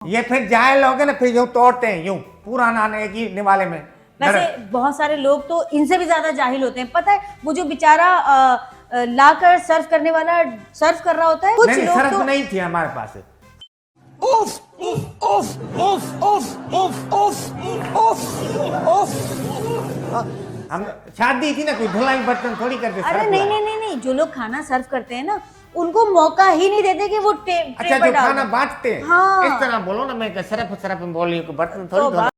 ये फिर जाए लोग ना फिर यूं तोड़ते हैं यूं पूरा नाने की निवाले में। वैसे बहुत सारे लोग तो इनसे भी ज्यादा जाहिल होते हैं। पता है वो जो बेचारा लाकर सर्व करने वाला सर्व कर रहा होता है, कुछ नहीं, लोग सर्फ तो नहीं थी हमारे पास। हम शादी थी ना, कोई धुलाई बर्तन थोड़ी करते। अरे सर्फ नहीं लाए। नहीं नहीं नहीं, जो लोग खाना सर्व करते हैं ना उनको मौका ही नहीं देते कि वो ट्रे अच्छा, पर जो डाल खाना दें। बांटते हैं हाँ। इस तरह बोलो ना, मैं सरफ सरफ में बोल रही हूँ, बर्तन तो थोड़ी धोना।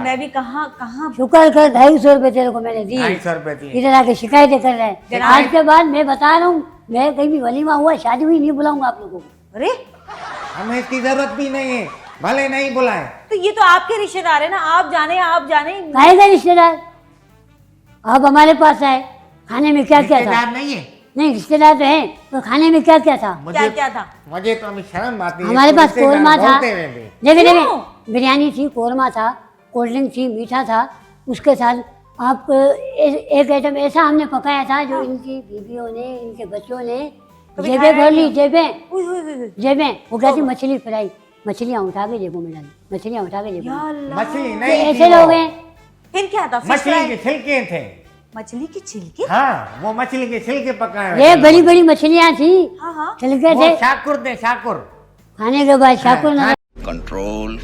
मैं भी कहाँ कहाँ शुक्र कर 250 रुपए तेरे को मैंने दिए। 250 रुपए दिए। इधर आके शिकायतें कर रहे हैं। जनाब- आज के बाद मैं बता रहा हूँ, मैं कहीं भी वलीमा हुआ शादी हुई नहीं बुलाऊंगा आप लोगों को। अरे हमें इसकी जरूरत भी नहीं है, भले नहीं बुलाए। तो ये तो आपके रिश्तेदार है ना, आप जाने काहे का रिश्तेदार? आप हमारे पास आए, खाने में क्या क्या था? रिश्तेदार नहीं है। नहीं रिश्तेदार तो है, तो खाने में क्या क्या था? क्या क्या था? मुझे तो अभी शर्म आती है। हमारे पास रिश्तेदार कोरमा था, बोलते हुए भी। देखे देखे क्यों? बिरयानी थी, कोरमा था, कोल्ड ड्रिंक थी, मीठा था। उसके साथ आप एक आइटम ऐसा हमने पकाया था जो इनकी बीवियों ने, इनके बच्चों ने कभी जेबें खाया भर ली, नहीं? जेबें उई, उई, उई, उई। जेबें। वो कहती मछली फ्राई, मछलियाँ उठा के जेबों में डाली, मछलियाँ उठा के जेबों या में। अल्लाह। मछली ये नहीं ऐसे थी वो। लोग हैं। फिर क्या था? फिश मछली फ्राई? के छिलके थे। मछली की छिलके? हाँ, वो मछली के छिलके पकाए हुए ये थे। बड़ी बड़ी मछलियाँ थी, हाँ हाँ। छिलके वो थे। शाकुर थे, शाकुर। खाने के बाद शाकुर हाँ, नजर कंट्रोल